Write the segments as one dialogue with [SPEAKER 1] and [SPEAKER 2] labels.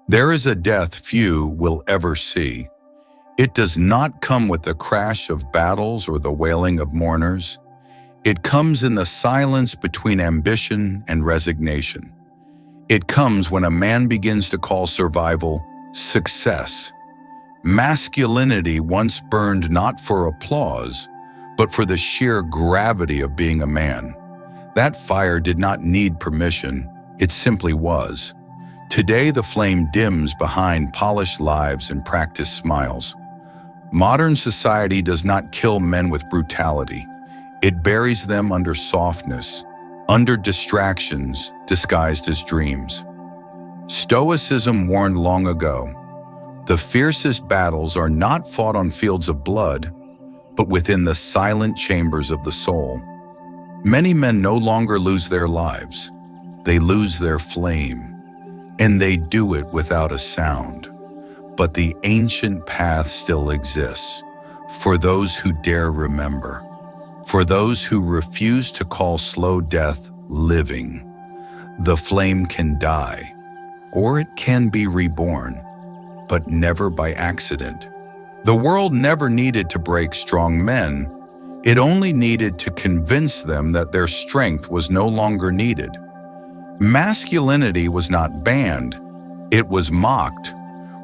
[SPEAKER 1] There is a death few will ever see. It does not come with the crash of battles or the wailing of mourners. It comes in the silence between ambition and resignation. It comes when a man begins to call survival success. Masculinity once burned not for applause, but for the sheer gravity of being a man. That fire did not need permission, it simply was. Today the flame dims behind polished lives and practiced smiles. Modern society does not kill men with brutality. It buries them under softness, under distractions disguised as dreams. Stoicism warned long ago, the fiercest battles are not fought on fields of blood, but within the silent chambers of the soul. Many men no longer lose their lives. They lose their flame, and they do it without a sound. But the ancient path still exists, for those who dare remember, for those who refuse to call slow death living. The flame can die, or it can be reborn, but never by accident. The world never needed to break strong men. It only needed to convince them that their strength was no longer needed. Masculinity was not banned, it was mocked,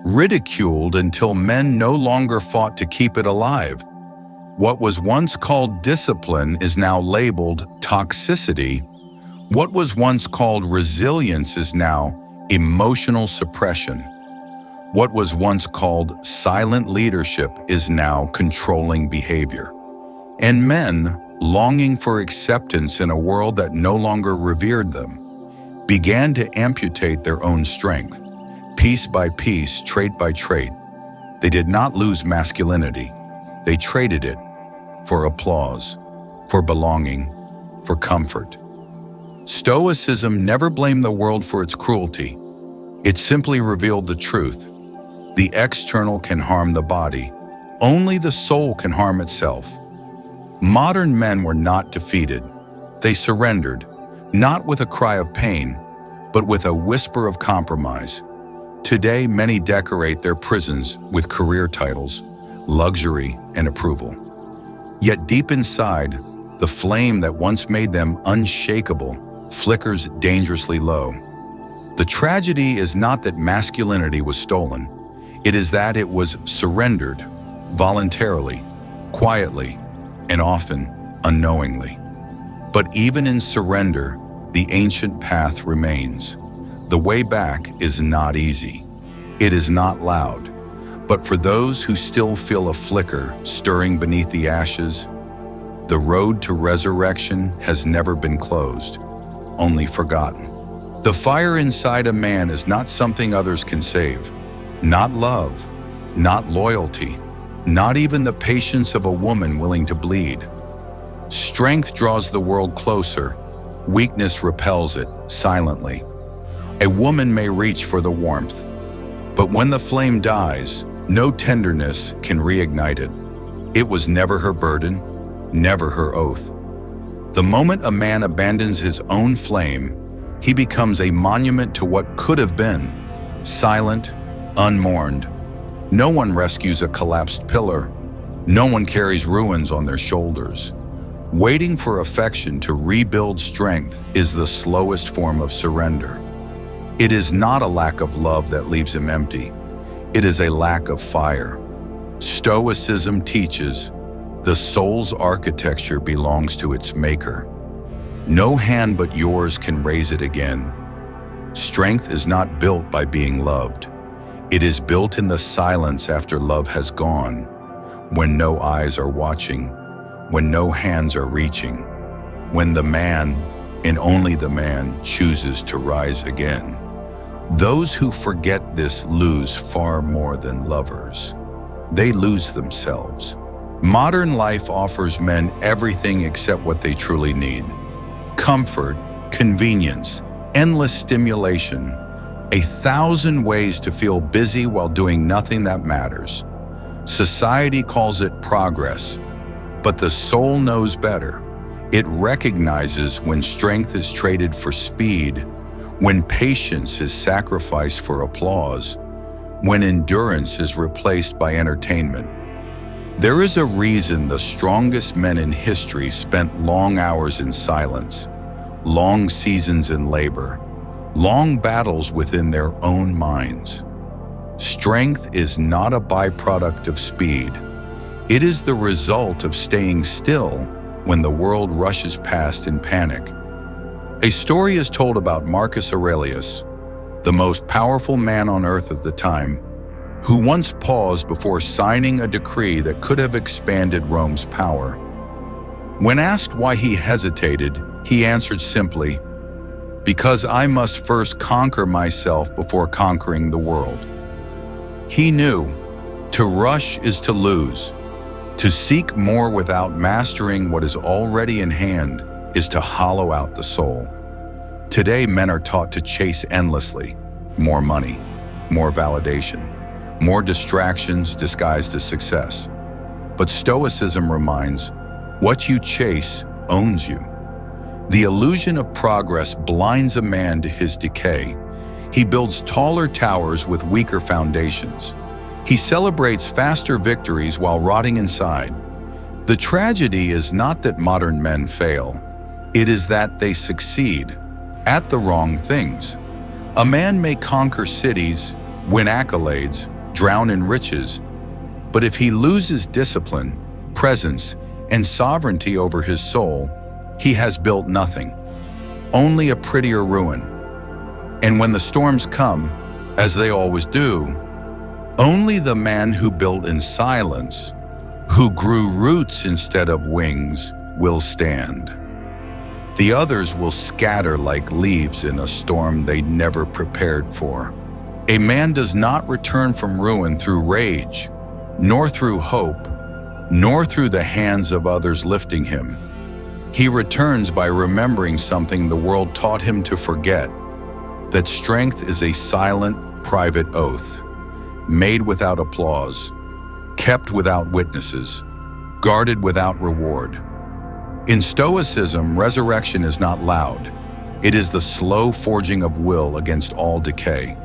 [SPEAKER 1] ridiculed until men no longer fought to keep it alive. What was once called discipline is now labeled toxicity. What was once called resilience is now emotional suppression. What was once called silent leadership is now controlling behavior. And men, longing for acceptance in a world that no longer revered them, began to amputate their own strength, piece by piece, trait by trait. They did not lose masculinity. They traded it for applause, for belonging, for comfort. Stoicism never blamed the world for its cruelty. It simply revealed the truth. The external can harm the body. Only the soul can harm itself. Modern men were not defeated. They surrendered, not with a cry of pain, but with a whisper of compromise. Today, many decorate their prisons with career titles, luxury, and approval. Yet deep inside, the flame that once made them unshakable flickers dangerously low. The tragedy is not that masculinity was stolen. It is that it was surrendered, voluntarily, quietly, and often unknowingly. But even in surrender, the ancient path remains. The way back is not easy. It is not loud. But for those who still feel a flicker stirring beneath the ashes, the road to resurrection has never been closed, only forgotten. The fire inside a man is not something others can save. Not love, not loyalty, not even the patience of a woman willing to bleed. Strength draws the world closer. Weakness repels it silently. A woman may reach for the warmth, but when the flame dies, no tenderness can reignite it. It was never her burden, never her oath. The moment a man abandons his own flame, he becomes a monument to what could have been, silent, unmourned. No one rescues a collapsed pillar. No one carries ruins on their shoulders. Waiting for affection to rebuild strength is the slowest form of surrender. It is not a lack of love that leaves him empty. It is a lack of fire. Stoicism teaches the soul's architecture belongs to its maker. No hand but yours can raise it again. Strength is not built by being loved. It is built in the silence after love has gone, when no eyes are watching, when no hands are reaching, when the man, and only the man, chooses to rise again. Those who forget this lose far more than lovers. They lose themselves. Modern life offers men everything except what they truly need. Comfort, convenience, endless stimulation, 1,000 ways to feel busy while doing nothing that matters. Society calls it progress, but the soul knows better. It recognizes when strength is traded for speed, when patience is sacrificed for applause, when endurance is replaced by entertainment. There is a reason the strongest men in history spent long hours in silence, long seasons in labor, long battles within their own minds. Strength is not a byproduct of speed. It is the result of staying still when the world rushes past in panic. A story is told about Marcus Aurelius, the most powerful man on earth at the time, who once paused before signing a decree that could have expanded Rome's power. When asked why he hesitated, he answered simply, "Because I must first conquer myself before conquering the world." He knew, to rush is to lose. To seek more without mastering what is already in hand is to hollow out the soul. Today, men are taught to chase endlessly. More money, more validation, more distractions disguised as success. But Stoicism reminds, what you chase owns you. The illusion of progress blinds a man to his decay. He builds taller towers with weaker foundations. He celebrates faster victories while rotting inside. The tragedy is not that modern men fail. It is that they succeed at the wrong things. A man may conquer cities, win accolades, drown in riches, but if he loses discipline, presence, and sovereignty over his soul, he has built nothing, only a prettier ruin. And when the storms come, as they always do, only the man who built in silence, who grew roots instead of wings, will stand. The others will scatter like leaves in a storm they never prepared for. A man does not return from ruin through rage, nor through hope, nor through the hands of others lifting him. He returns by remembering something the world taught him to forget, that strength is a silent, private oath, made without applause, kept without witnesses, guarded without reward. In Stoicism, resurrection is not loud. It is the slow forging of will against all decay.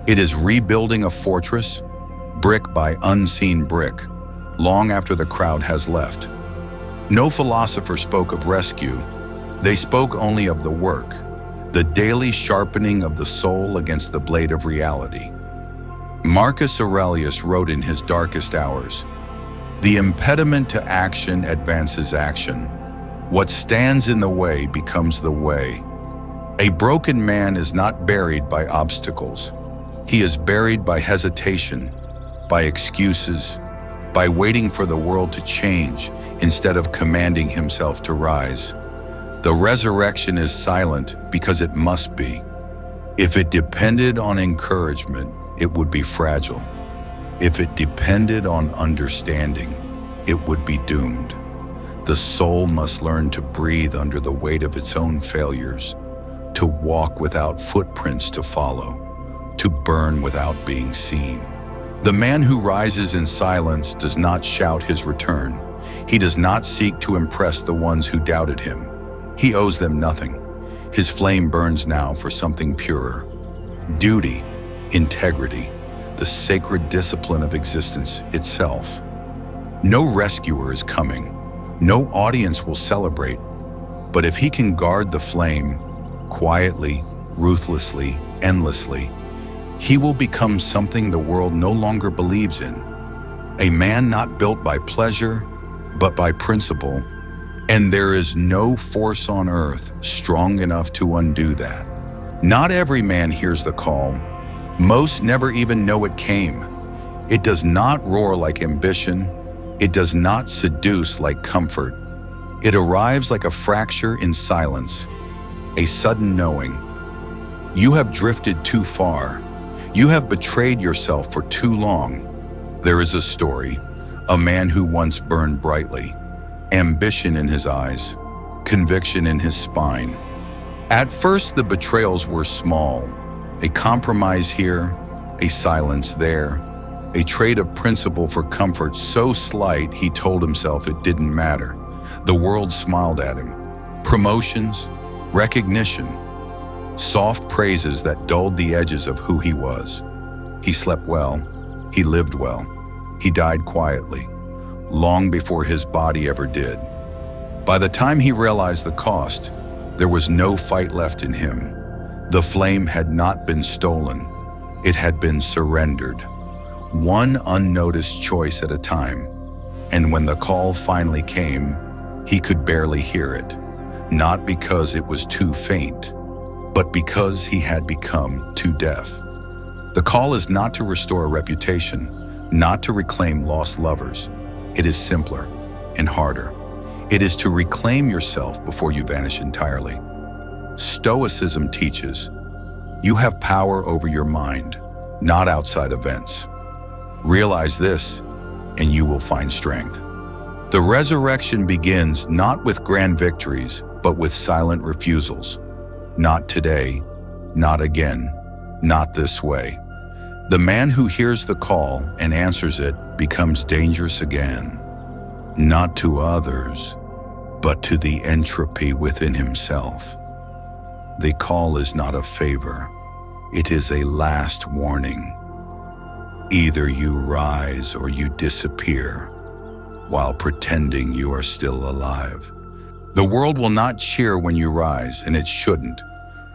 [SPEAKER 1] It is rebuilding a fortress, brick by unseen brick, long after the crowd has left. No philosopher spoke of rescue. They spoke only of the work, the daily sharpening of the soul against the blade of reality. Marcus Aurelius wrote in his darkest hours, "The impediment to action advances action. What stands in the way becomes the way." A broken man is not buried by obstacles. He is buried by hesitation, by excuses, by waiting for the world to change instead of commanding himself to rise. The resurrection is silent because it must be. If it depended on encouragement, it would be fragile. If it depended on understanding, it would be doomed. The soul must learn to breathe under the weight of its own failures, to walk without footprints to follow, to burn without being seen. The man who rises in silence does not shout his return. He does not seek to impress the ones who doubted him. He owes them nothing. His flame burns now for something purer. Duty, integrity, the sacred discipline of existence itself. No rescuer is coming. No audience will celebrate. But if he can guard the flame, quietly, ruthlessly, endlessly, he will become something the world no longer believes in. A man not built by pleasure, but by principle. And there is no force on earth strong enough to undo that. Not every man hears the call. Most never even know it came. It does not roar like ambition. It does not seduce like comfort. It arrives like a fracture in silence, a sudden knowing. You have drifted too far. You have betrayed yourself for too long. There is a story, a man who once burned brightly, ambition in his eyes, conviction in his spine. At first, the betrayals were small, a compromise here, a silence there, a trade of principle for comfort so slight he told himself it didn't matter. The world smiled at him. Promotions, recognition. soft praises that dulled the edges of who he was. He slept well, he lived well, he died quietly, long before his body ever did. By the time he realized the cost, there was no fight left in him. The flame had not been stolen, it had been surrendered, one unnoticed choice at a time. And when the call finally came, he could barely hear it, not because it was too faint, but because he had become too deaf. The call is not to restore a reputation, not to reclaim lost lovers. It is simpler and harder. It is to reclaim yourself before you vanish entirely. Stoicism teaches, you have power over your mind, not outside events. Realize this, and you will find strength. The resurrection begins not with grand victories, but with silent refusals. Not today, not again, not this way. The man who hears the call and answers it becomes dangerous again, not to others, but to the entropy within himself. The call is not a favor, it is a last warning. Either you rise or you disappear, while pretending you are still alive. The world will not cheer when you rise, and it shouldn't.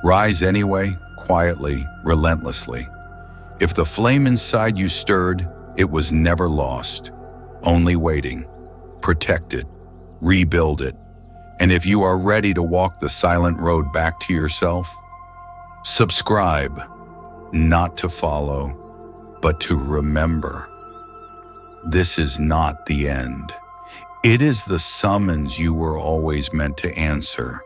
[SPEAKER 1] Rise anyway, quietly, relentlessly. If the flame inside you stirred, it was never lost, only waiting. Protect it, rebuild it. And if you are ready to walk the silent road back to yourself, subscribe, not to follow, but to remember. This is not the end. It is the summons you were always meant to answer.